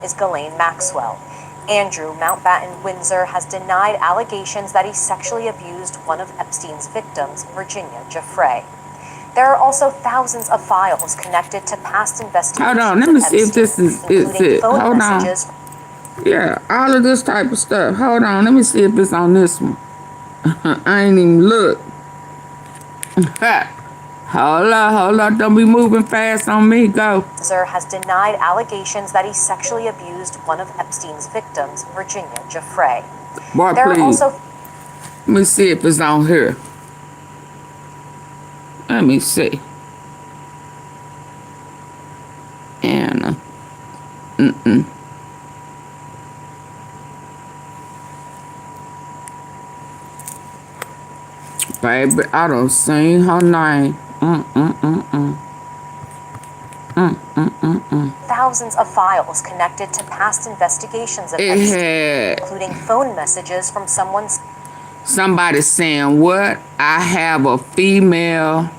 is Ghislaine Maxwell. Andrew Mountbatten Windsor has denied allegations that he sexually abused one of Epstein's victims, Virginia Giuffre. There are also thousands of files connected to past investigations. Hold on, let me see if this is it. Hold on. Yeah, all of this type of stuff. Hold on, let me see if it's on this one. I ain't even look. Hold on, don't be moving fast on me, go. Windsor has denied allegations that he sexually abused one of Epstein's victims, Virginia Giuffre. Boy, there please. Are also let me see if it's on here. Let me see. Anna. Baby, I don't see her name. Thousands of files connected to past investigations of Epstein, including phone messages from somebody saying, what? I have a female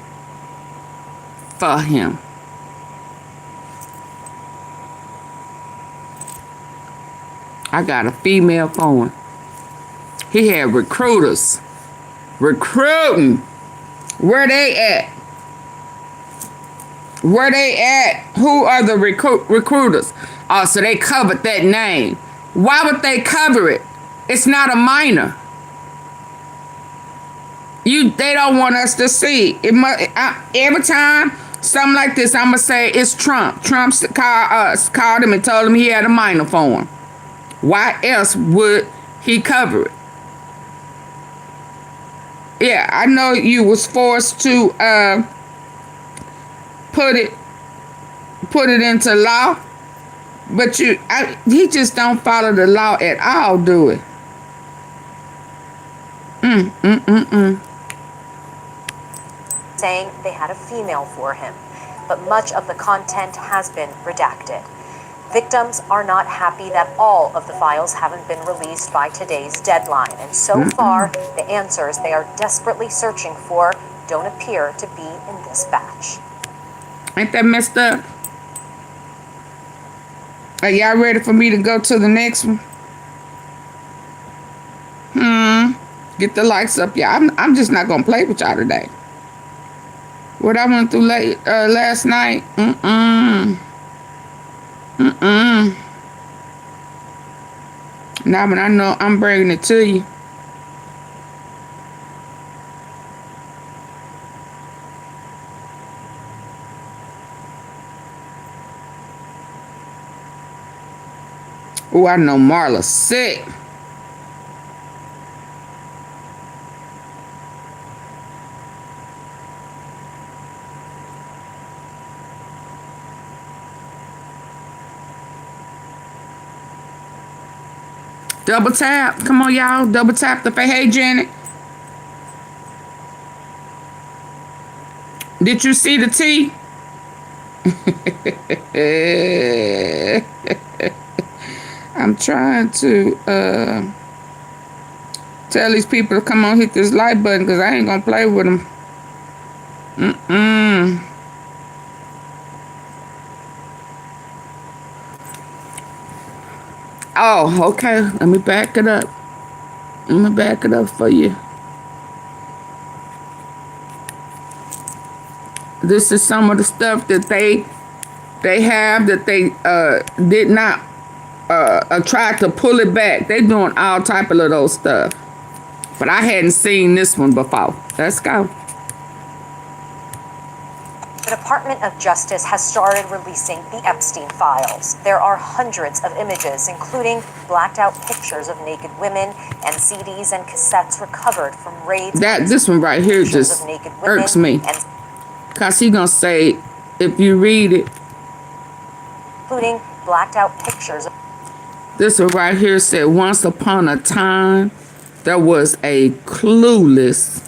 for him. I got a female for him. He had recruiters. Recruiting. Where they at? Where they at? Who are the recruiters? Oh, so they covered that name. Why would they cover it? It's not a minor. They don't want us to see. Every time something like this, I'm going to say it's Trump. Trump called him and told him he had a minor for him. Why else would he cover it? Yeah, I know you was forced to put it into law, but he just don't follow the law at all, do it? Saying they had a female for him, but much of the content has been redacted. Victims are not happy that all of the files haven't been released by today's deadline, and so far, the answers they are desperately searching for don't appear to be in this batch. Ain't that messed up? Are y'all ready for me to go to the next one? Get the likes up, y'all. I'm just not gonna play with y'all today. What I went through last night, Now, but I know I'm bringing it to you. Oh, I know Marla sick. Double tap. Come on, y'all. Double tap the face. Hey, Janet. Did you see the tea? I'm trying to tell these people to come on, hit this like button, because I ain't going to play with them. Oh, okay. Let me back it up. Let me back it up for you. This is some of the stuff that they have that they did not try to pull it back. They doing all type of little stuff. But I hadn't seen this one before. Let's go. The Department of Justice has started releasing the Epstein files. There are hundreds of images, including blacked out pictures of naked women and CDs and cassettes recovered from raids. This one right here just irks me. Because he's going to say, if you read it. Including blacked out pictures. This one right here said, once upon a time, there was a clueless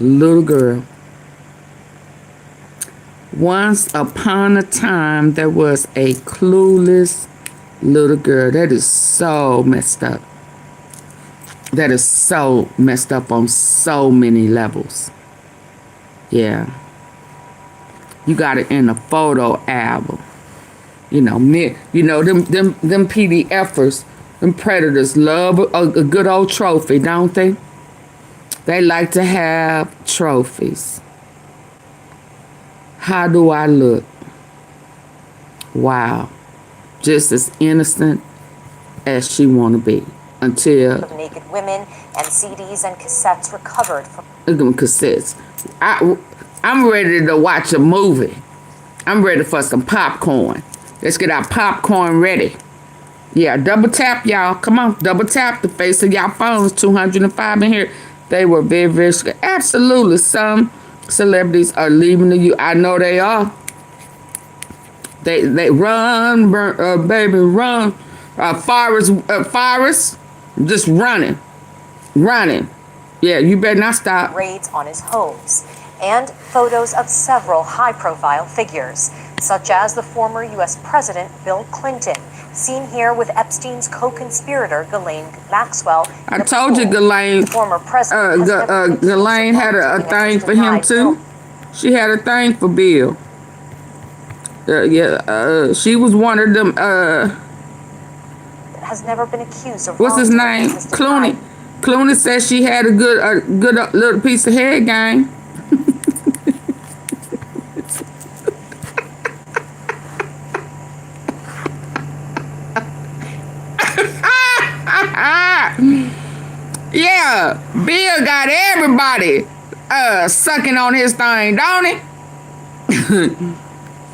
little girl. Once upon a time, there was a clueless little girl. That is so messed up. That is so messed up on so many levels. Yeah. You got it in a photo album. Them PDFers, them predators love a good old trophy, don't they? They like to have trophies. How do I look? Wow. Just as innocent as she want to be. Until... of naked women and CDs and cassettes recovered from... Look at them cassettes. I'm ready to watch a movie. I'm ready for some popcorn. Let's get our popcorn ready. Yeah, double tap, y'all. Come on, double tap the face of y'all phones. 205 in here. They were very, very scared. Absolutely. Some celebrities are leaving the U. I know they are. They run, baby, run. Forrest, just running. Yeah, you better not stop. Raids on his homes and photos of several high-profile figures, such as the former U.S. President Bill Clinton, seen here with Epstein's co-conspirator Ghislaine Maxwell. I told you Ghislaine. Former president. Ghislaine had a thing for him too. She had a thing for Bill. She was one of them. Has never been accused of. What's his name? Clooney. Clooney said she had a good little piece of head game. Yeah, Bill got everybody sucking on his thing, don't he?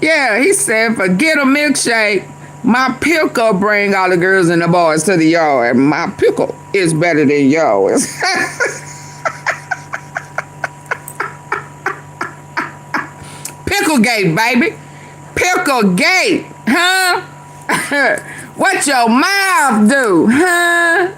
Yeah, he said, forget a milkshake. My pickle bring all the girls and the boys to the yard. My pickle is better than yours. Picklegate, baby. Picklegate, huh? What your mouth do, huh?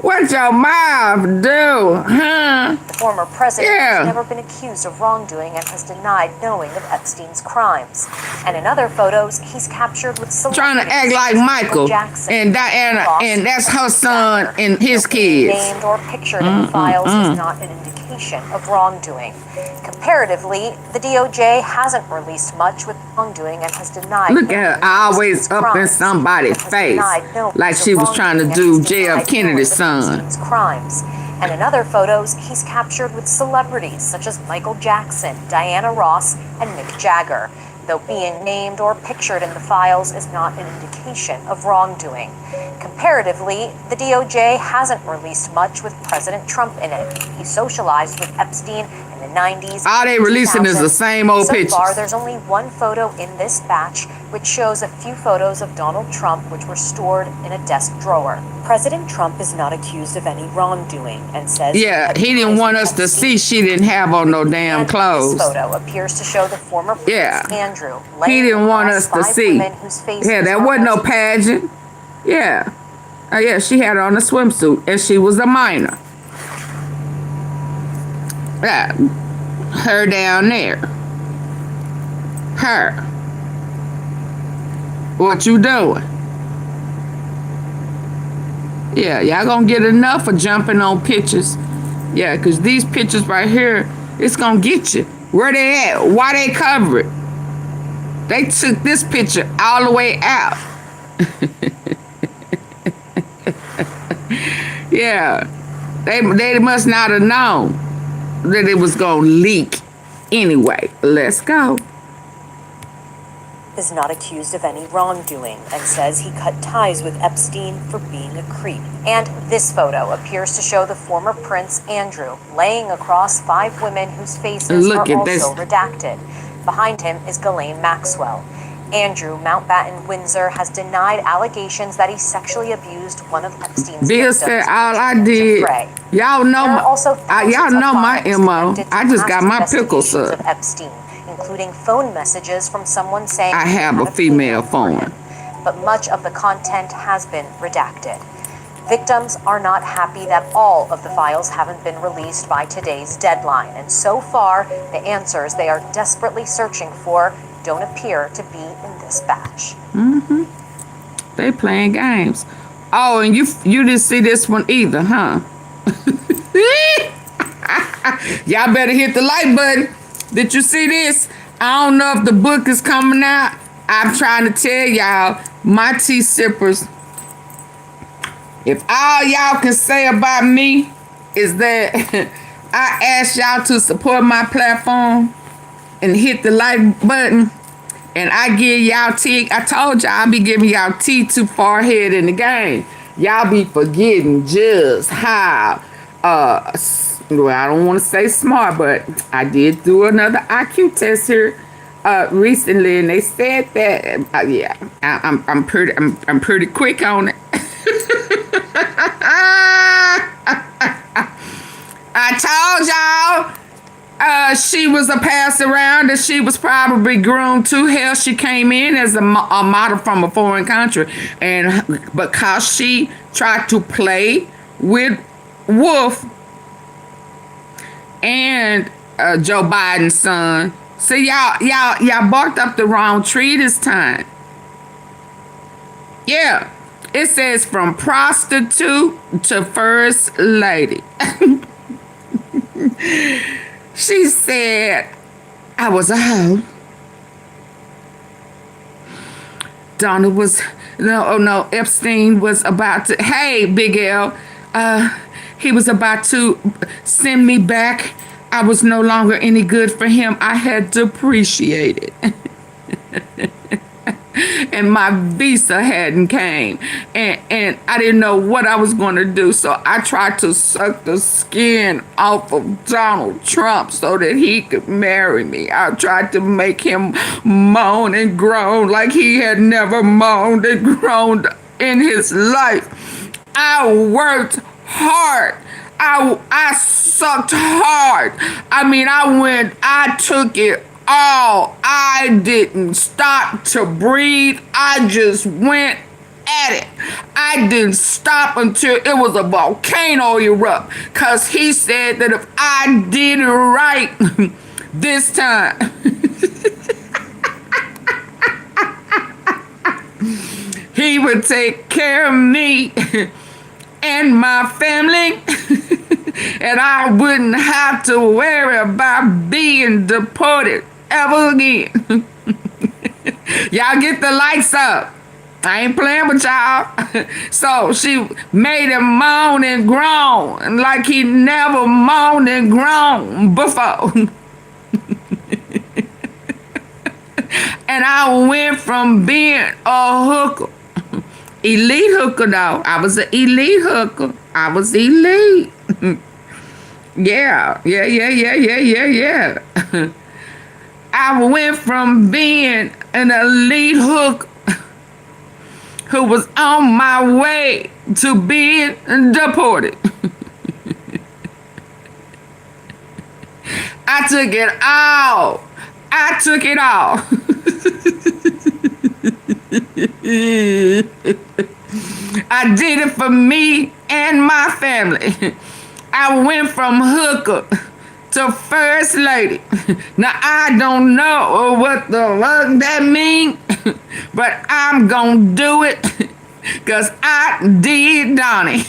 What your mouth do, huh? The former president has never been accused of wrongdoing and has denied knowing of Epstein's crimes. And in other photos, he's captured with trying to act like Michael and Diana, and that's her son and his kids. Named or pictured in the files is not an indication of wrongdoing. Comparatively, the DOJ hasn't released much with wrongdoing and has denied. Look at her always up in somebody's face, like she was trying to do J.F. Kennedy's son. Crimes. And in other photos, he's captured with celebrities such as Michael Jackson, Diana Ross, and Mick Jagger. Though being named or pictured in the files is not an indication of wrongdoing. Comparatively, the DOJ hasn't released much with President Trump in it. He socialized with Epstein in the 90s. All they releasing is the same old pictures. So far, there's only one photo in this batch, which shows a few photos of Donald Trump, which were stored in a desk drawer. President Trump is not accused of any wrongdoing and says... Yeah, he didn't want us to see she didn't have on no damn clothes. This photo appears to show the former Prince Andrew. He didn't want us to see. Yeah, that wasn't no pageant. Yeah. Yeah, she had on a swimsuit and she was a minor. Yeah. Her down there. Her. What you doing? Yeah, y'all gonna get enough of jumping on pictures. Yeah, because these pictures right here, it's gonna get you. Where they at? Why they cover it? They took this picture all the way out. Yeah. They must not have known that it was gonna leak. Anyway, let's go. Is not accused of any wrongdoing and says he cut ties with Epstein for being a creep. And this photo appears to show the former Prince Andrew laying across 5 women whose faces are also redacted. Behind him is Ghislaine Maxwell. Andrew Mountbatten Windsor has denied allegations that he sexually abused one of Epstein's Bill said all I did. Y'all know my MO. I just got my pickles up. Epstein, including phone messages from someone saying I have a female phone. But much of the content has been redacted. Victims are not happy that all of the files haven't been released by today's deadline, and so far, the answers they are desperately searching for don't appear to be in this batch. They playing games. Oh, and you didn't see this one either, huh? Y'all better hit the like button. Did you see this? I don't know if the book is coming out. I'm trying to tell y'all, my tea sippers, if all y'all can say about me is that I ask y'all to support my platform and hit the like button, and I give y'all tea. I told y'all I be giving y'all tea too far ahead in the game. Y'all be forgetting just how, well, I don't want to say smart, but I did do another IQ test here recently, and they said that, yeah, I'm pretty quick on it. I told y'all she was a pass around, and she was probably groomed to hell. She came in as a model from a foreign country, and because she tried to play with Wolf and Joe Biden's son. See, y'all barked up the wrong tree this time. Yeah, it says from prostitute to first lady. She said, I was a hoe. Donald was, no, Epstein was about to, hey, Big L, he was about to send me back. I was no longer any good for him. I had depreciated. And my visa hadn't came. And I didn't know what I was going to do. So I tried to suck the skin off of Donald Trump so that he could marry me. I tried to make him moan and groan like he had never moaned and groaned in his life. I worked hard. I sucked hard. I mean, I took it all. I didn't stop to breathe. I just went at it. I didn't stop until it was a volcano erupt. Because he said that if I did it right this time, he would take care of me and my family, and I wouldn't have to worry about being deported ever again. Y'all get the lights up. I ain't playing with y'all. So she made him moan and groan like he never moaned and groaned before. And I went from being a hooker, elite hooker though. I was an elite hooker. I was elite. Yeah. I went from being an elite hooker who was on my way to being deported. I took it all. I took it all. I did it for me and my family. I went from hooker to first lady. Now, I don't know what the fuck that means, but I'm gonna do it because I did Donnie.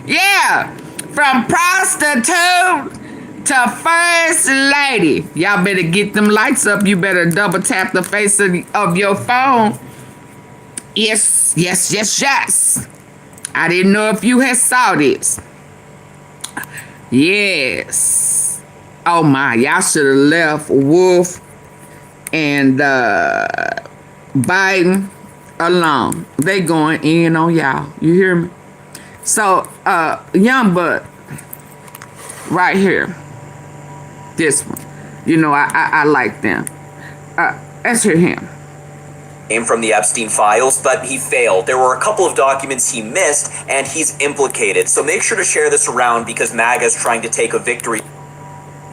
Yeah, from prostitute to first lady. Y'all better get them lights up. You better double tap the face of your phone. Yes. I didn't know if you had saw this. Yes. Oh my, y'all should have left Wolf and Biden alone. They going in on y'all. You hear me? So, Young Buck, right here. This one. You know, I like them. Let's hear him. From the Epstein files, but he failed. There were a couple of documents he missed, and he's implicated. So make sure to share this around because MAGA is trying to take a victory.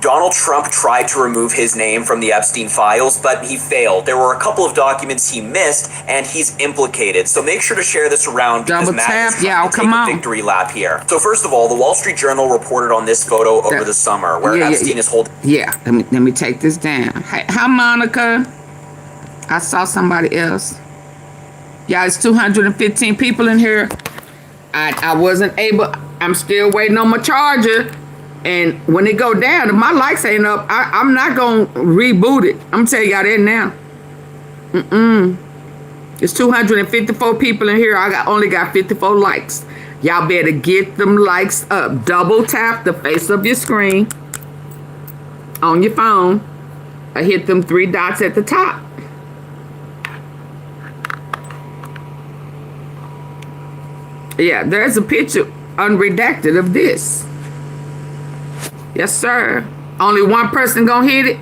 Donald Trump tried to remove his name from the Epstein files, but he failed. There were a couple of documents he missed, and he's implicated. So make sure to share this around because MAGA is trying to take a victory lap here. So first of all, the Wall Street Journal reported on this photo over the summer where Epstein is holding... Yeah, let me take this down. Hi, Monica. I saw somebody else. Yeah, it's 215 people in here. I wasn't able. I'm still waiting on my charger. And when it go down, if my likes ain't up, I'm not gonna reboot it. I'm telling y'all that now. It's 254 people in here. I only got 54 likes. Y'all better get them likes up. Double tap the face of your screen on your phone. I hit them 3 dots at the top. Yeah, there's a picture unredacted of this. Yes, sir. Only one person gonna hit it.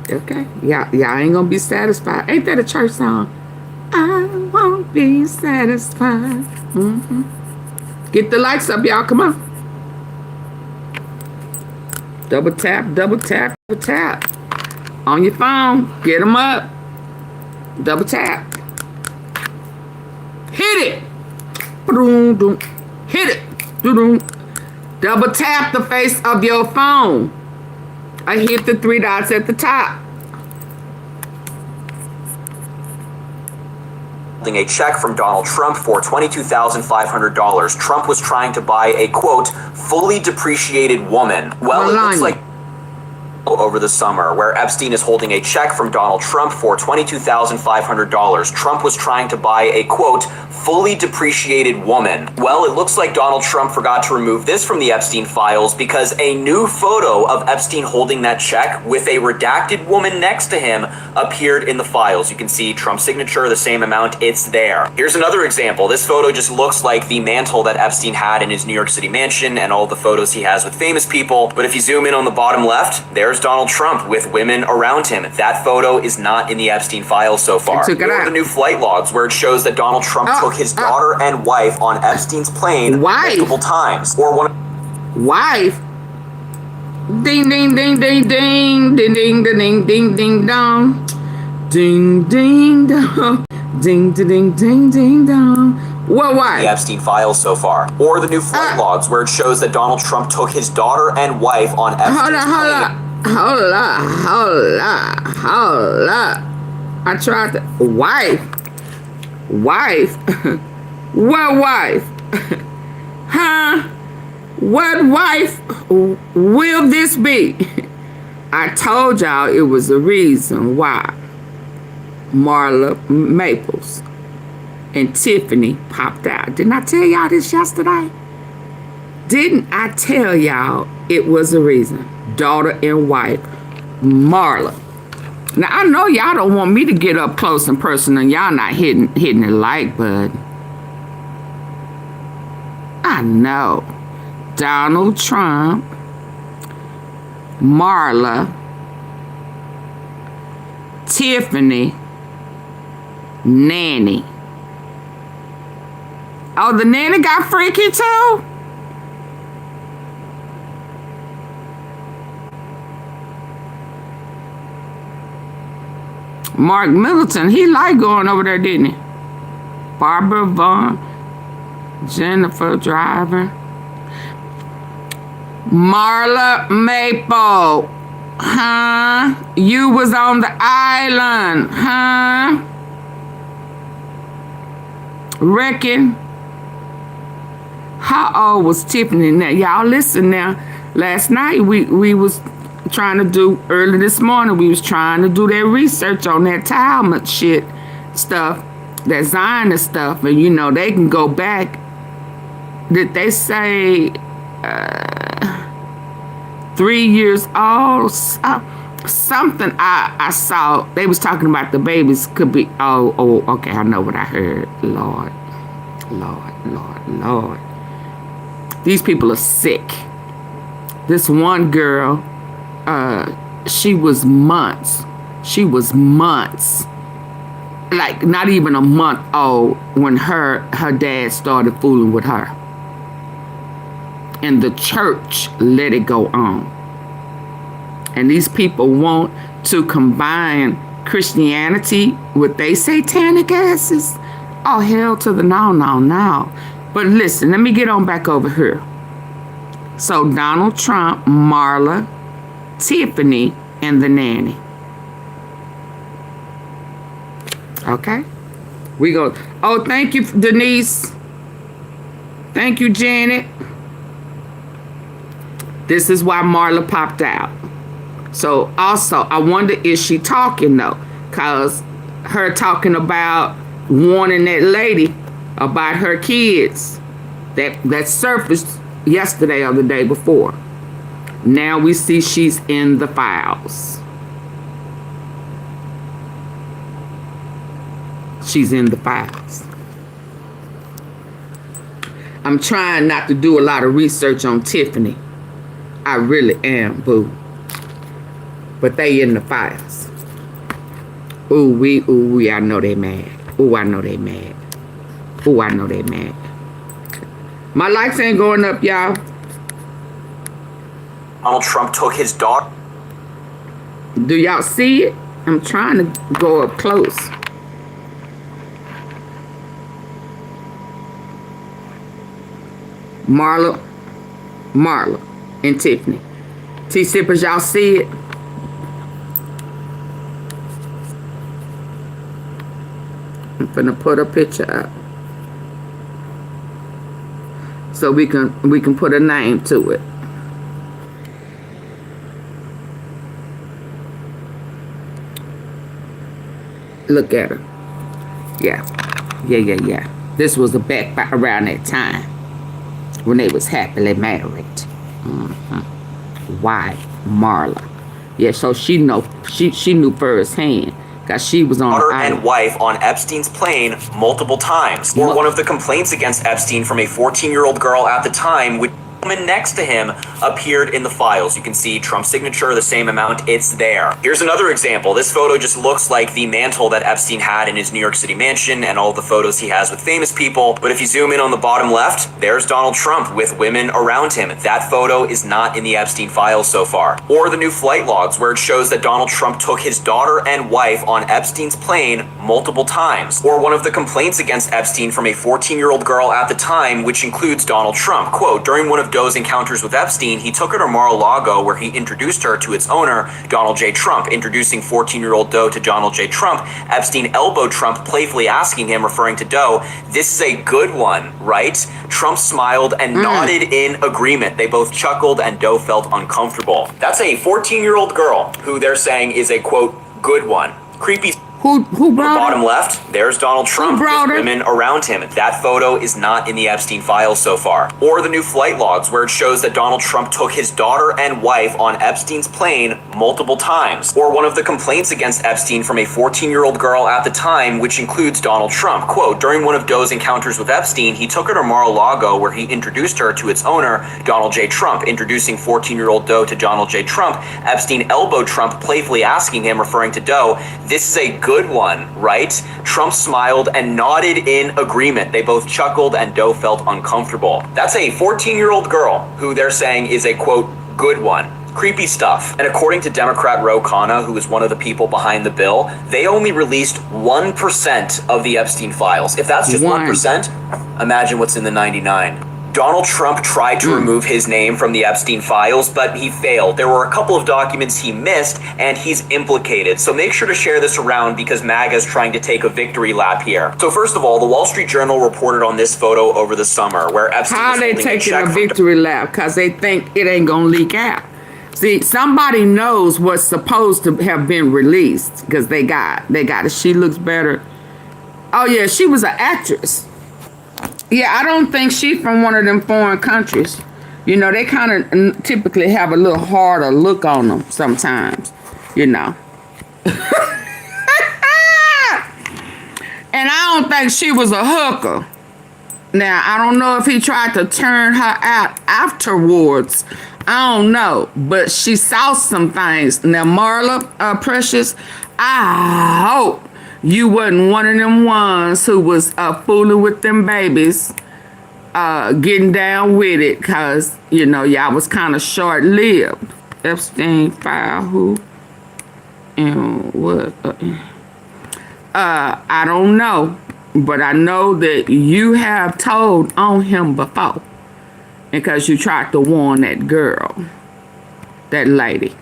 Okay. Y'all ain't gonna be satisfied. Ain't that a church song? I won't be satisfied. Get the likes up, y'all. Come on. Double tap, double tap, double tap. On your phone. Get them up. Double tap. Hit it. Hit it. Double tap the face of your phone. I hit the 3 dots at the top. A check from Donald Trump for $22,500. Trump was trying to buy a, quote, fully depreciated woman. Well, it looks like over the summer, where Epstein is holding a check from Donald Trump for $22,500. Trump was trying to buy a, quote, fully depreciated woman. Well, it looks like Donald Trump forgot to remove this from the Epstein files because a new photo of Epstein holding that check with a redacted woman next to him appeared in the files. You can see Trump's signature, the same amount, it's there. Here's another example. This photo just looks like the mantle that Epstein had in his New York City mansion and all the photos he has with famous people. But if you zoom in on the bottom left, there's Donald Trump with women around him. That photo is not in the Epstein files so far. Here are the new flight logs where it shows that Donald Trump took his daughter and wife on Epstein's plane multiple times. Or one wife. Ding ding ding ding ding ding ding ding ding ding dong. Ding ding dong. Ding ding ding ding dong. Well, why? The Epstein files so far. Or the new flight logs where it shows that Donald Trump took his daughter and wife on Epstein's plane. Hold up. I tried to... Wife? What wife? Huh? What wife will this be? I told y'all it was the reason why Marla Maples and Tiffany popped out. Didn't I tell y'all this yesterday? Didn't I tell y'all it was a reason? Daughter and wife, Marla. Now, I know y'all don't want me to get up close and personal and y'all not hitting the like button. I know. Donald Trump, Marla, Tiffany, Nanny. Oh, the nanny got freaky too? Mark Middleton, he liked going over there, didn't he? Barbara Vaughn, Jennifer Driver, Marla Maple, huh? You was on the island, huh? Reckon. How old was Tiffany now? Y'all listen now. Last night we was trying to do, early this morning, we was trying to do that research on that Talmud shit stuff, that Zionist stuff, and you know, they can go back. Did they say 3 years old? Something I saw, they was talking about the babies could be, okay, I know what I heard. Lord. These people are sick. This one girl, she was months, like not even a month old when her dad started fooling with her. And the church let it go on. And these people want to combine Christianity with they satanic asses. Oh, hell to the no. But listen, let me get on back over here. So Donald Trump, Marla, Tiffany, and the nanny. Okay? We go. Oh, thank you, Denise. Thank you, Janet. This is why Marla popped out. So also, I wonder, is she talking though? Cause her talking about warning that lady about her kids that surfaced yesterday or the day before. Now we see she's in the files. She's in the files. I'm trying not to do a lot of research on Tiffany. I really am, boo. But they in the files. Ooh, we, I know they mad. Ooh, I know they mad. Ooh, I know they mad. My likes ain't going up, y'all. Donald Trump took his daughter. Do y'all see it? I'm trying to go up close. Marla, and Tiffany. T-Sippers, y'all see it? I'm gonna put a picture up so we can put a name to it. Look at her. Yeah. This was back around that time when they was happily married. Why, Marla? Yeah, so she knew firsthand. Because she was on daughter and wife on Epstein's plane multiple times. Or one of the complaints against Epstein from a 14-year-old girl at the time, which the woman next to him appeared in the files. You can see Trump's signature, the same amount, it's there. Here's another example. This photo just looks like the mantle that Epstein had in his New York City mansion and all the photos he has with famous people. But if you zoom in on the bottom left, there's Donald Trump with women around him. That photo is not in the Epstein files so far. Or the new flight logs where it shows that Donald Trump took his daughter and wife on Epstein's plane multiple times. Or one of the complaints against Epstein from a 14-year-old girl at the time, which includes Donald Trump. Quote, during one of Doe's encounters with Epstein, he took her to Mar-a-Lago where he introduced her to its owner, Donald J. Trump. Introducing 14-year-old Doe to Donald J. Trump, Epstein elbowed Trump, playfully asking him, referring to Doe, this is a good one, right? Trump smiled and nodded in agreement. They both chuckled and Doe felt uncomfortable. That's a 14-year-old girl who they're saying is a, quote, good one. Creepy. Who brought her? Bottom left, there's Donald Trump with women around him. That photo is not in the Epstein files so far. Or the new flight logs where it shows that Donald Trump took his daughter and wife on Epstein's plane multiple times. Or one of the complaints against Epstein from a 14-year-old girl at the time, which includes Donald Trump. Quote, during one of Doe's encounters with Epstein, he took her to Mar-a-Lago where he introduced her to its owner, Donald J. Trump. Introducing 14-year-old Doe to Donald J. Trump, Epstein elbowed Trump, playfully asking him, referring to Doe, this is a good one, right? Trump smiled and nodded in agreement. They both chuckled and Doe felt uncomfortable. That's a 14-year-old girl who they're saying is a, quote, good one. Creepy stuff. And according to Democrat Ro Khanna, who is one of the people behind the bill, they only released 1% of the Epstein files. If that's just 1%, imagine what's in the 99. Donald Trump tried to remove his name from the Epstein files, but he failed. There were a couple of documents he missed, and he's implicated. So make sure to share this around because MAGA is trying to take a victory lap here. So first of all, the Wall Street Journal reported on this photo over the summer where Epstein was holding a check. How they taking a victory lap? Because they think it ain't going to leak out. See, somebody knows what's supposed to have been released because they got it. She looks better. Oh, yeah, she was an actress. Yeah, I don't think she's from one of them foreign countries. You know, they kind of typically have a little harder look on them sometimes, you know. And I don't think she was a hooker. Now, I don't know if he tried to turn her out afterwards. I don't know. But she saw some things. Now, Marla, Precious, I hope you wasn't one of them ones who was fooling with them babies, getting down with it, because, you know, y'all was kind of short-lived. Epstein file who and what? I don't know, but I know that you have told on him before, because you tried to warn that girl, that lady.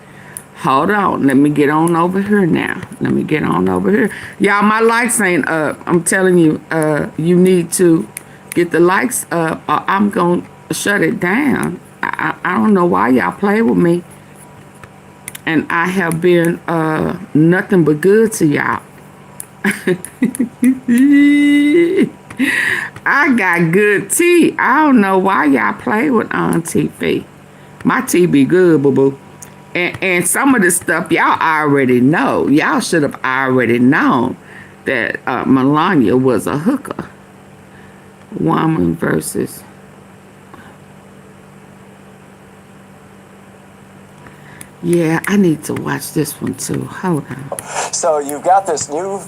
Hold on. Let me get on over here now. Let me get on over here. Y'all, my likes ain't up. I'm telling you, you need to get the likes up or I'm going to shut it down. I don't know why y'all play with me. And I have been nothing but good to y'all. I got good tea. I don't know why y'all play with AunTeaFee. My tea be good, boo-boo. And some of the stuff y'all already know. Y'all should have already known that Melania was a hooker. Woman versus... Yeah, I need to watch this one too. Hold on. So you've got this new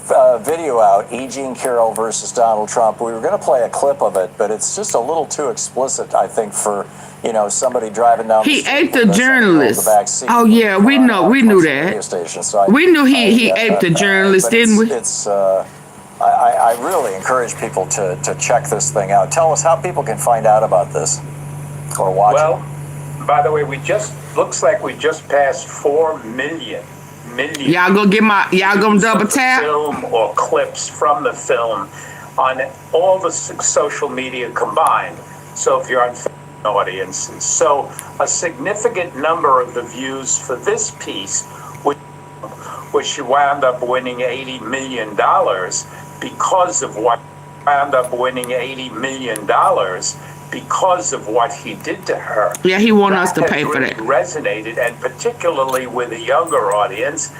video out, E. Jean Carroll versus Donald Trump. We were going to play a clip of it, but it's just a little too explicit, I think, for, you know, somebody driving down the He street ate the with journalist. the back seat. Oh yeah, we knew that. Radio station. So We knew he ate the journalist, didn't we? I really encourage people to check this thing out. Tell us how people can find out about this or watch it. Well, by the way, looks like we just passed 4 million. Y'all gonna double tap? Film or clips from the film on all the social media combined. So if you're on audiences, so a significant number of the views for this piece, which she wound up winning $80 million because of what wound up winning $80 million because of what he did to her. Yeah, he wanted us to pay for that. Resonated, and particularly with a younger audience.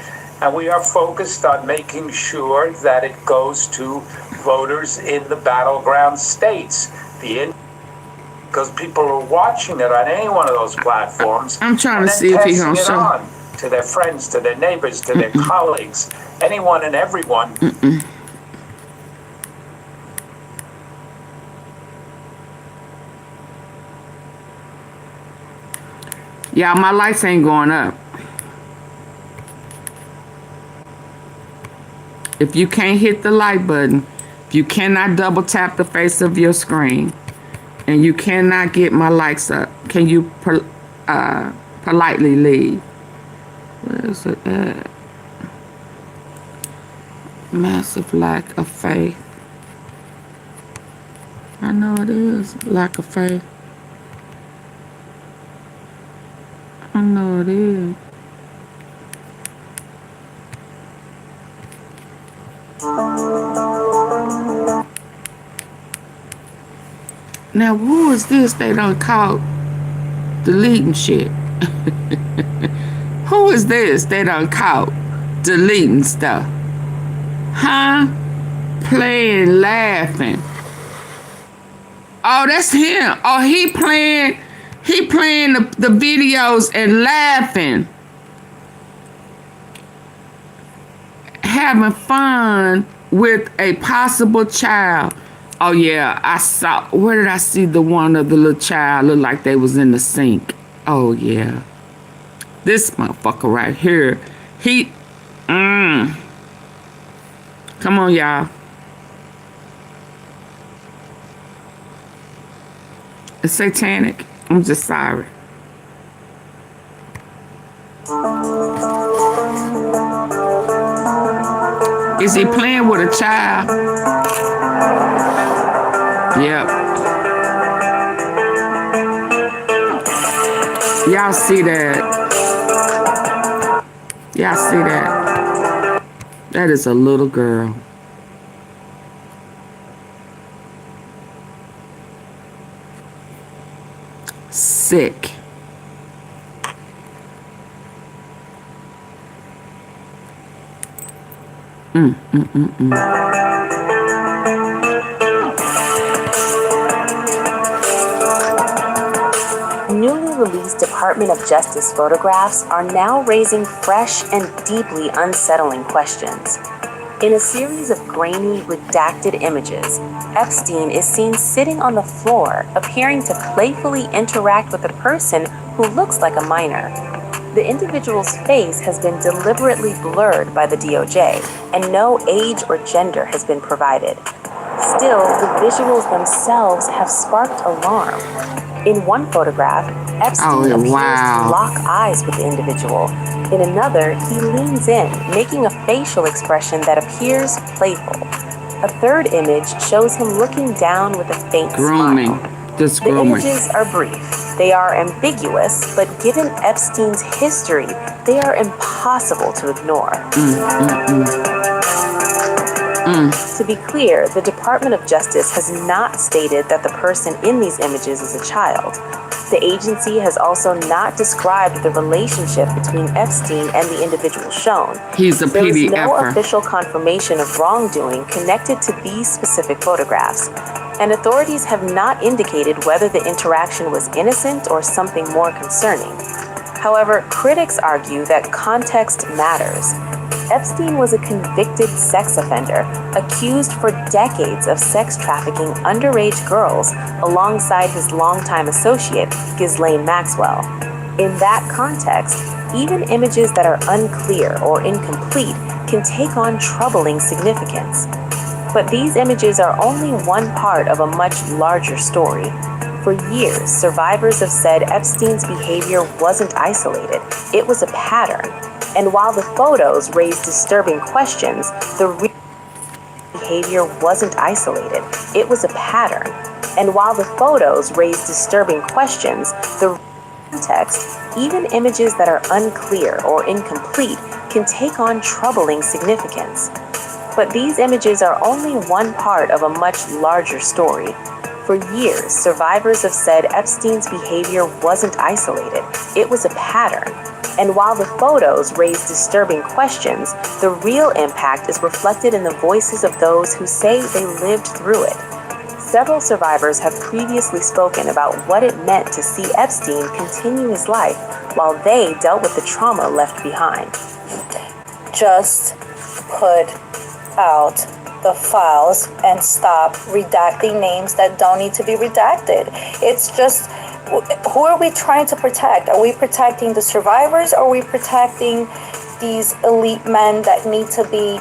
And we are focused on making sure that it goes to voters in the battleground states. Because people are watching it on any one of those platforms. I'm trying to see if he's gonna show on to their friends, to their neighbors, to their colleagues, anyone and everyone. Yeah, my lights ain't going up. If you can't hit the like button, if you cannot double tap the face of your screen, and you cannot get my likes up, can you politely leave? Where is it at? Massive lack of faith. I know it is lack of faith. I know it is. Now, who is this they done caught deleting shit? Who is this they done caught deleting stuff? Huh? Playing, laughing. Oh, that's him. Oh, he playing the videos and laughing. Having fun with a possible child. Oh yeah, I saw, where did I see the one of the little child look like they was in the sink? Oh yeah. This motherfucker right here. Come on, y'all. It's satanic. I'm just sorry. Is he playing with a child? Yep. Y'all see that? Y'all see that? That is a little girl. Sick. Newly released Department of Justice photographs are now raising fresh and deeply unsettling questions. In a series of grainy, redacted images, Epstein is seen sitting on the floor, appearing to playfully interact with a person who looks like a minor. The individual's face has been deliberately blurred by the DOJ, and no age or gender has been provided. Still, the visuals themselves have sparked alarm. In one photograph, Epstein appears to lock eyes with the individual. In another, he leans in, making a facial expression that appears playful. A third image shows him looking down with a faint smile. Just The grooming. images are brief, They are ambiguous, but given Epstein's history, they are impossible to ignore. To be clear, the Department of Justice has not stated that the person in these images is a child. The agency has also not described the relationship between Epstein and the individual shown. He's a There is no PDFer. official confirmation of wrongdoing connected to these specific photographs, and authorities have not indicated whether the interaction was innocent or something more concerning. However, critics argue that context matters. Epstein was a convicted sex offender, accused for decades of sex trafficking underage girls alongside his longtime associate, Ghislaine Maxwell. In that context, even images that are unclear or incomplete can take on troubling significance. But these images are only one part of a much larger story. For years, survivors have said Epstein's behavior wasn't isolated, it was a pattern. And while the photos raise disturbing questions, the real behavior wasn't isolated, it was a pattern. And while the photos raise disturbing questions, the context, even images that are unclear or incomplete, can take on troubling significance. But these images are only one part of a much larger story. For years, survivors have said Epstein's behavior wasn't isolated, it was a pattern. And while the photos raise disturbing questions, the real impact is reflected in the voices of those who say they lived through it. Several survivors have previously spoken about what it meant to see Epstein continue his life while they dealt with the trauma left behind. Just put out the files and stop redacting names that don't need to be redacted. It's just, who are we trying to protect? Are we protecting the survivors, or are we protecting these elite men that need to be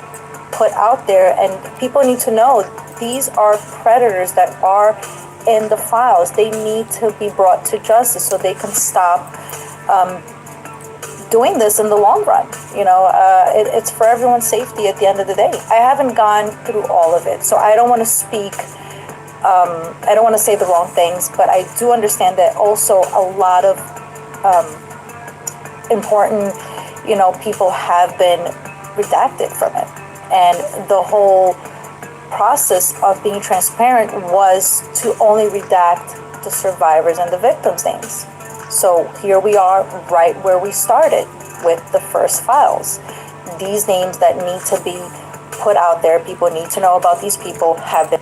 put out there? And people need to know these are predators that are in the files. They need to be brought to justice so they can stop doing this in the long run. It's for everyone's safety at the end of the day. I haven't gone through all of it, so I don't want to speak, I don't want to say the wrong things, but I do understand that also a lot of important, people have been redacted from it. And the whole process of being transparent was to only redact the survivors and the victims' names. So here we are right where we started with the first files. These names that need to be put out there, people need to know about these people, have been.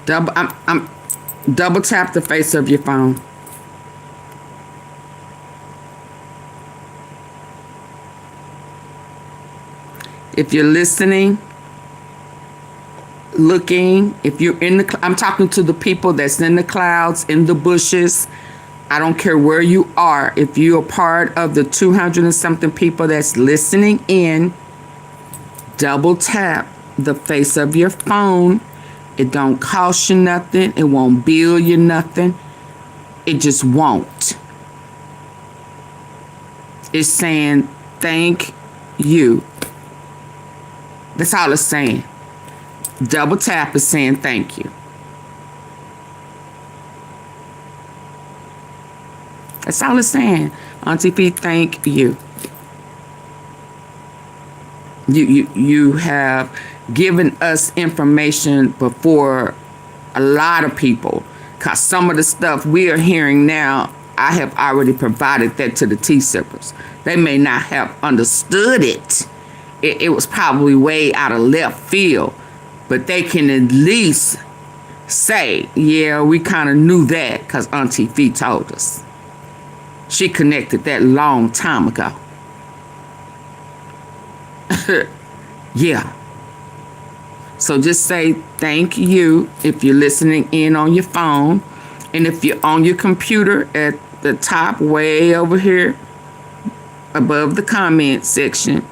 Double tap the face of your phone. If you're listening, looking, if you're in the, I'm talking to the people that's in the clouds, in the bushes. I don't care where you are. If you're a part of the 200 and something people that's listening in, double tap the face of your phone. It don't cost you nothing. It won't bill you nothing. It just won't. It's saying thank you. That's all it's saying. Double tap is saying thank you. That's all it's saying. AunTeaFee, thank you. You have given us information before a lot of people. Because some of the stuff we are hearing now, I have already provided that to the T-sippers. They may not have understood it. It was probably way out of left field. But they can at least say, yeah, we kind of knew that because AunTeaFee told us. She connected that long time ago. Yeah. So just say thank you if you're listening in on your phone. And if you're on your computer, at the top way over here above the comment section,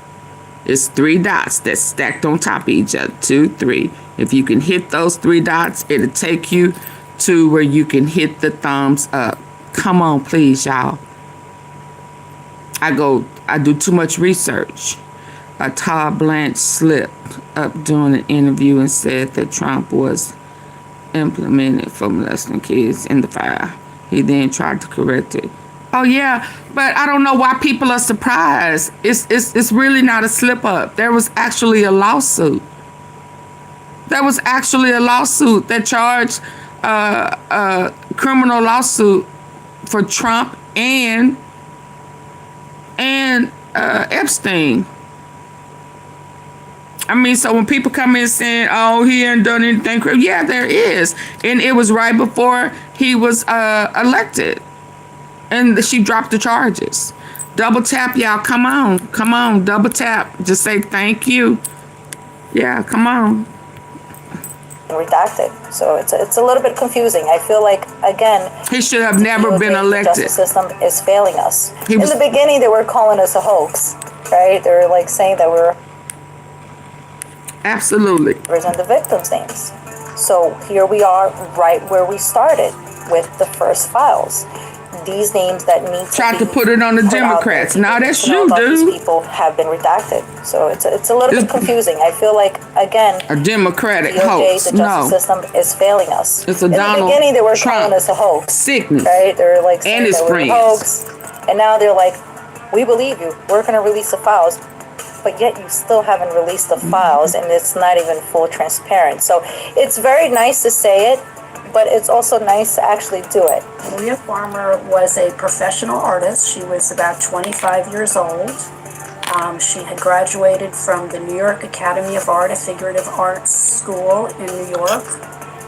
it's 3 dots that's stacked on top of each other. 2, 3. If you can hit those 3 dots, it'll take you to where you can hit the thumbs up. Come on, please, y'all. I do too much research. Todd Blanche slipped up during an interview and said that Trump was implemented for molesting kids in the file. He then tried to correct it. Oh yeah, but I don't know why people are surprised. It's really not a slip up. There was actually a lawsuit. There was actually a lawsuit that charged a criminal lawsuit for Trump and Epstein. I mean, so when people come in saying, "Oh, he ain't done anything," yeah, there is, and it was right before he was elected, and she dropped the charges. Double tap, y'all. Come on, double tap. Just say thank you. Yeah, come on. Redacted. So it's a little bit confusing. I feel like, again, He should have never been the elected. justice system is failing us. He In was- the beginning, they were calling us a hoax, right? They were like saying that we're Absolutely. and the victims' names. So here we are, right where we started with the first files. These names that need Tried to to put it on the put out Democrats. there, Now people that's to know you, about these dude. people have been redacted. So it's a little bit confusing. I feel like, again, A Democratic DOJ, hoax. the justice No. system is failing us. It's a In the Donald beginning, they were Trump calling us a hoax, sickness. right? They were like saying And his that we're a friends. hoax, and now they're like, "We believe you. We're going to release the files." But yet you still haven't released the files, and it's not even full transparent. So it's very nice to say it, but it's also nice to actually do it. Maria Farmer was a professional artist. She was about 25 years old. She had graduated from the New York Academy of Art, a figurative arts school in New York,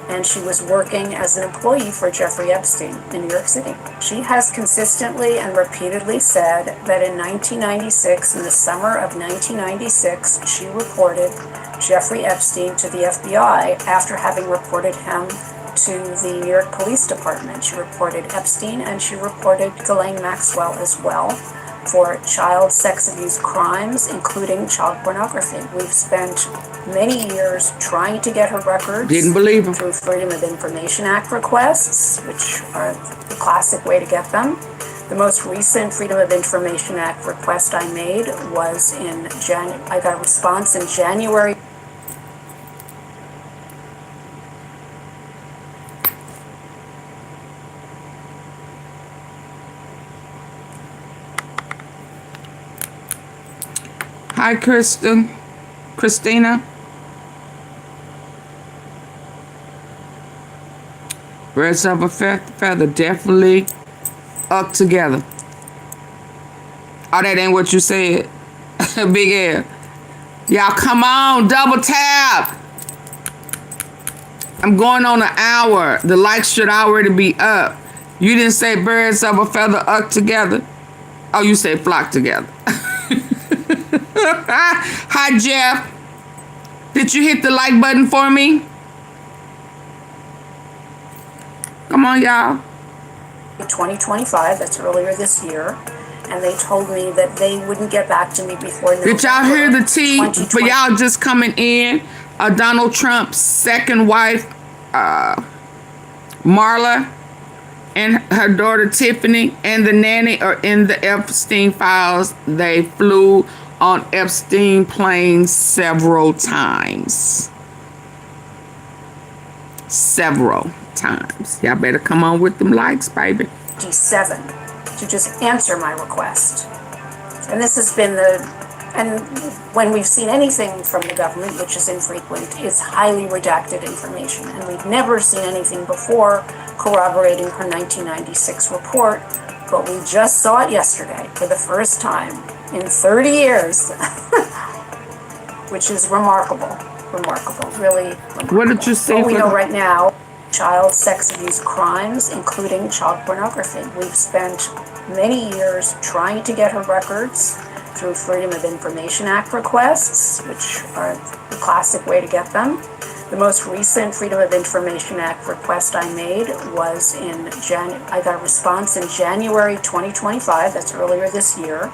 and she was working as an employee for Jeffrey Epstein in New York City. She has consistently and repeatedly said that in 1996, in the summer of 1996, she reported Jeffrey Epstein to the FBI after having reported him to the New York Police Department. She reported Epstein and she reported Ghislaine Maxwell as well for child sex abuse crimes, including child pornography. We've spent many years trying to get her records. Didn't believe him. Through Freedom of Information Act requests, which are the classic way to get them. The most recent Freedom of Information Act request I made was in I got a response in January. Hi, Christina. Birds of a feather definitely up together. Oh, that ain't what you said. Big L. Y'all come on, double tap. I'm going on an hour. The likes should already be up. You didn't say birds of a feather up together. Oh, you said flock together. Hi, Jeff. Did you hit the like button for me? Come on, y'all. 2025, that's earlier this year, and they told me that they wouldn't get back to me before November. Did y'all hear the tea? For y'all just coming in, Donald Trump's second wife, Marla, and her daughter Tiffany, and the nanny are in the Epstein files. They flew on Epstein planes several times. Several times. Y'all better come on with them likes, baby. 27 to just answer my request. And this has been and when we've seen anything from the government, which is infrequent, it's highly redacted information. And we've never seen anything before corroborating her 1996 report, but we just saw it yesterday for the first time in 30 years, which is remarkable, really remarkable. What did you say? What we know right now, child sex abuse crimes, including child pornography. We've spent many years trying to get her records through Freedom of Information Act requests, which are the classic way to get them. The most recent Freedom of Information Act request I made was in I got a response in January 2025, that's earlier this year,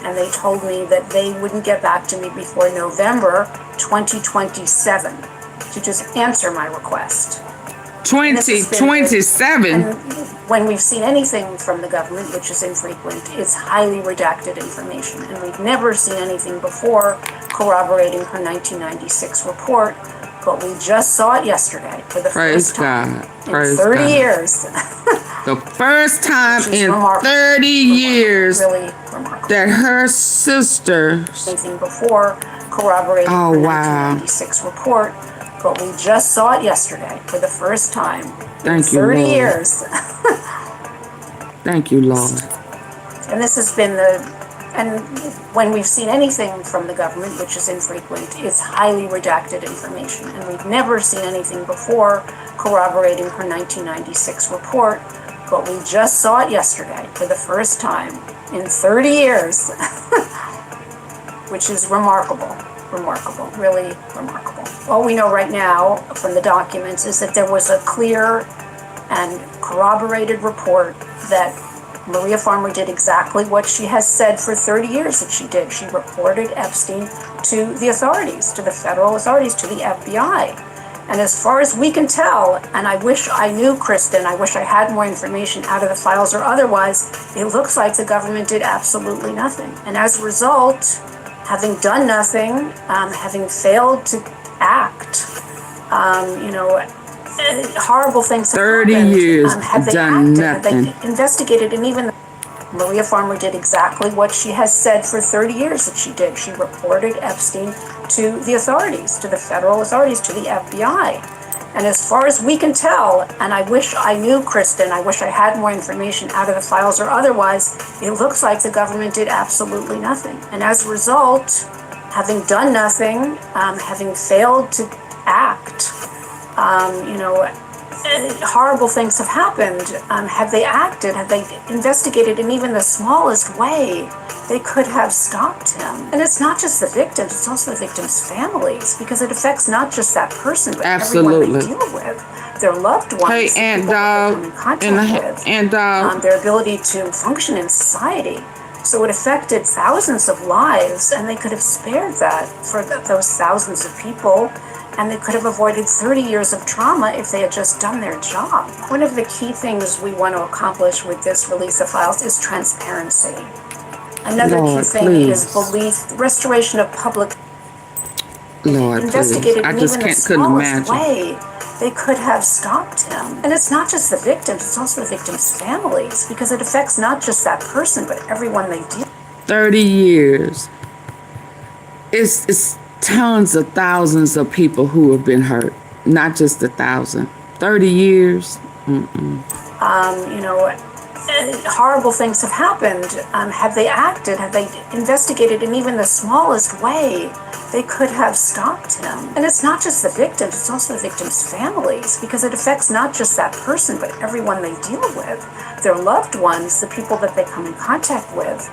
and they told me that they wouldn't get back to me before November 2027 to just answer my request. 2027. And when we've seen anything from the government, which is infrequent, it's highly redacted information. And we've never seen anything before corroborating her 1996 report, but we just saw it yesterday for the Praise first time God. in Praise 30 God. years. The first time Which is in remarkable. 30 years Really remarkable. that her sister. Anything before corroborating Oh, the wow. 1996 report, but we just saw it yesterday for the first time in Thank you, 30 Lord. years. Thank you, Lord. And this has been and when we've seen anything from the government, which is infrequent, it's highly redacted information. And we've never seen anything before corroborating her 1996 report, but we just saw it yesterday for the first time in 30 years, which is remarkable, really remarkable. All we know right now from the documents is that there was a clear and corroborated report that Maria Farmer did exactly what she has said for 30 years that she did. She reported Epstein to the authorities, to the federal authorities, to the FBI. And as far as we can tell, and I wish I knew, Kristen, I wish I had more information out of the files or otherwise, it looks like the government did absolutely nothing. And as a result, having done nothing, having failed to act, horrible things have 30 happened. years, Have they done acted? Have nothing. they investigated? And even Maria Farmer did exactly what she has said for 30 years that she did. She reported Epstein to the authorities, to the federal authorities, to the FBI. And as far as we can tell, and I wish I knew, Kristen, I wish I had more information out of the files or otherwise, it looks like the government did absolutely nothing. And as a result, having done nothing, having failed to act, horrible things have happened. Have they acted? Have they investigated in even the smallest way? They could have stopped him. And it's not just the victims, it's also the victims' families, because it affects not just that person, but everyone they deal with. Their loved ones, Hey, the and people that they come in contact with, their ability to function in society. So it affected thousands of lives, and they could have spared that for those thousands of people. And they could have avoided 30 years of trauma if they had just done their job. One of the key things we want to accomplish with this release of files is transparency. Another Lord, key thing please. is belief, restoration of public. Lord, Investigated please. I in just even the couldn't smallest imagine. way. They could have stopped him. And it's not just the victims, it's also the victims' families, because it affects not just that person, but everyone they deal with. 30 years. It's tons of thousands of people who have been hurt, not just 1,000. 30 years. Horrible things have happened. Have they acted? Have they investigated in even the smallest way? They could have stopped him. And it's not just the victims, it's also the victims' families, because it affects not just that person, but everyone they deal with. Their loved ones, the people that they come in contact with.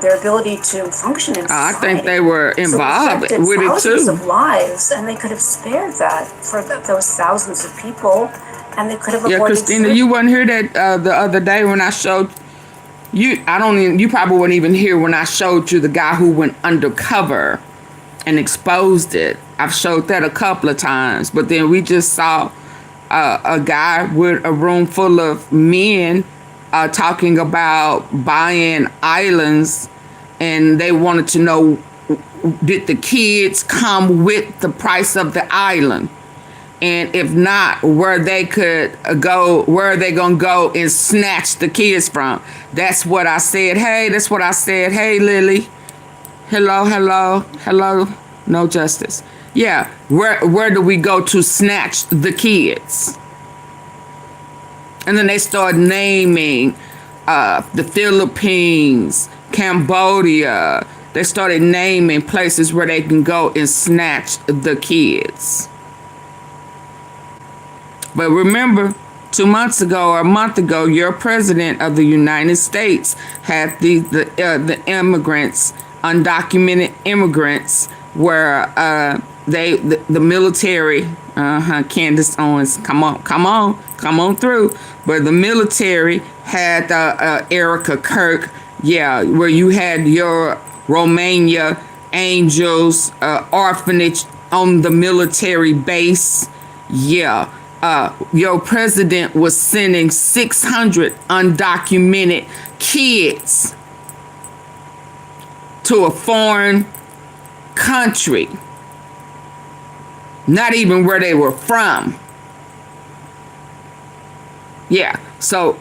Their ability to function in society. I think they were involved with it thousands too. of lives, and they could have spared that for those thousands of people, and they could have Yeah, avoided. Christina, you wasn't here that the other day when I showed you. You probably weren't even here when I showed you the guy who went undercover and exposed it. I've showed that a couple of times, but then we just saw a guy with a room full of men. Talking about buying islands, and they wanted to know, did the kids come with the price of the island? And if not, where they could go, where are they gonna go and snatch the kids from? That's what I said. Hey, that's what I said. Hey, Lily. Hello. No justice. Yeah, where do we go to snatch the kids? And then they start naming the Philippines, Cambodia. They started naming places where they can go and snatch the kids. But remember, 2 months ago or a month ago, your president of the United States had the immigrants, undocumented immigrants, where the military, Candace Owens, come on through. But the military had Erica Kirk, where you had your Romania Angels orphanage on the military base. Your president was sending 600 undocumented kids to a foreign country. Not even where they were from. So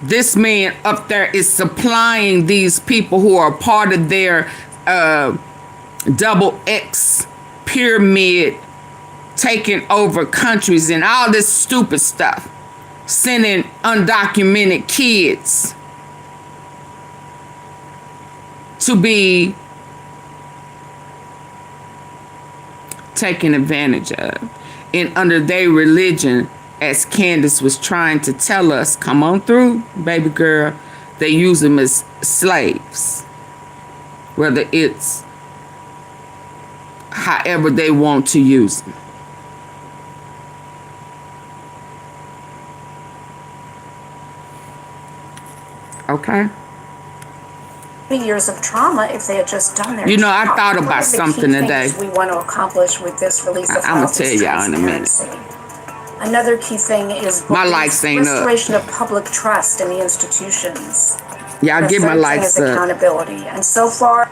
this man up there is supplying these people who are part of their double X pyramid, taking over countries and all this stupid stuff, sending undocumented kids to be taken advantage of. And under their religion, as Candace was trying to tell us, come on through, baby girl, they use them as slaves. Whether it's however they want to use them. Okay? Years of trauma if they had just done their You know, I job. thought One about of the something key today. things we want to accomplish with this release of I'm gonna files tell is y'all in a minute. transparency. Another key thing is My lights ain't up. restoration of public trust in the institutions. Y'all And the get my third thing lights is up. accountability. And so far,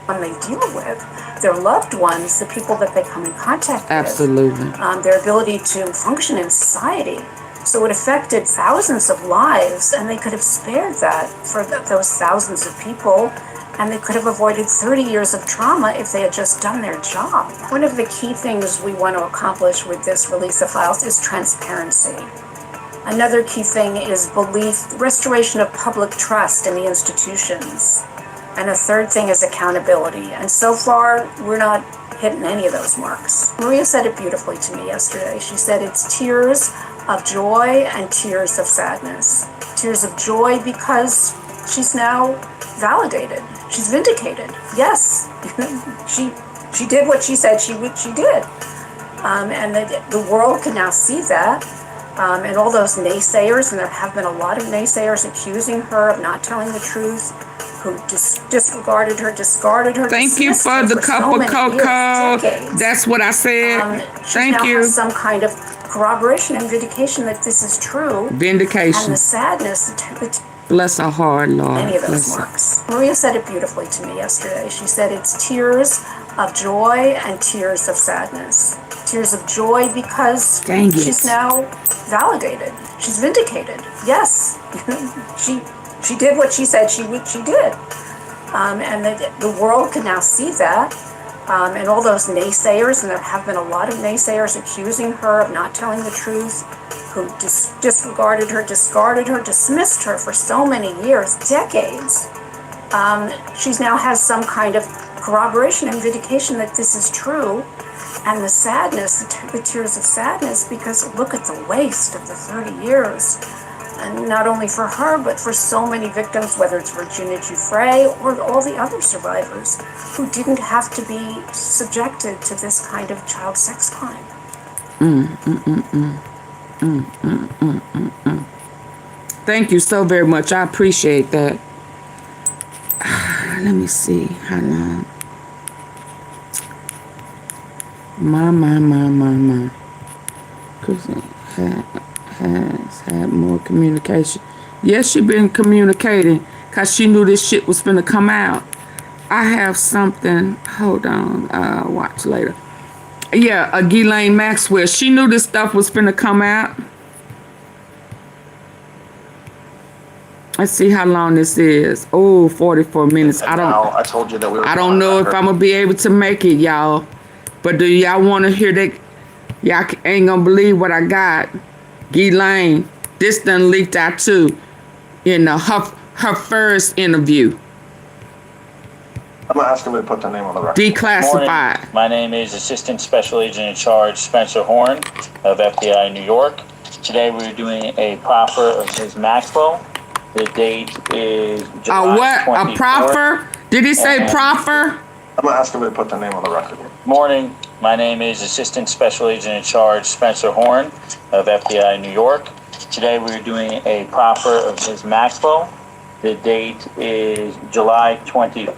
when they deal with their loved ones, the people that they come in contact with, Absolutely. their ability to function in society. So it affected thousands of lives, and they could have spared that for those thousands of people, and they could have avoided 30 years of trauma if they had just done their job. One of the key things we want to accomplish with this release of files is transparency. Another key thing is restoration of public trust in the institutions. And a third thing is accountability. And so far, we're not hitting any of those marks. Maria said it beautifully to me yesterday. She said it's tears of joy and tears of sadness. Tears of joy because she's now validated. She's vindicated. Yes, she did what she said she did. And the world can now see that. And all those naysayers, and there have been a lot of naysayers accusing her of not telling the truth, who disregarded her, discarded her. Thank you for the cup of cocoa. That's what I said. Thank you. Has some kind of corroboration and vindication that this is true. Vindication. And the sadness, Bless her heart, Lord. any of those Bless her. marks. Maria said it beautifully to me yesterday. She said it's tears of joy and tears of sadness. Tears of joy because Dang it. she's now validated. She's vindicated. Yes, she did what she said she did. And the world can now see that. And all those naysayers, and there have been a lot of naysayers accusing her of not telling the truth, who disregarded her, discarded her, dismissed her for so many years, decades. She's now has some kind of corroboration and vindication that this is true. And the sadness, the tears of sadness, because look at the waste of the 30 years. And not only for her, but for so many victims, whether it's Virginia Giuffre or all the other survivors who didn't have to be subjected to this kind of child sex crime. Thank you so very much. I appreciate that. Let me see how long. My. Kristen has had more communication. Yes, she been communicating because she knew this shit was finna come out. I have something. Hold on. Watch later. Yeah, Ghislaine Maxwell. She knew this stuff was finna come out. Let's see how long this is. Oh, 44 minutes. I told you that we were. I don't know if I'm gonna be able to make it, y'all. But do y'all want to hear that? Y'all ain't gonna believe what I got. Ghislaine, this done leaked out too in her first interview. I'm gonna ask him to put the name on the record. Declassified. Morning. My name is Assistant Special Agent in Charge Spencer Horn of FBI New York. Today we're doing a proffer of Ms. Maxwell. The date is July what? 24th. A proffer? Did he say proffer? I'm gonna ask him to put the name on the record. Morning. My name is Assistant Special Agent in Charge Spencer Horn of FBI New York. Today we're doing a proffer of Ms. Maxwell. The date is July 24th.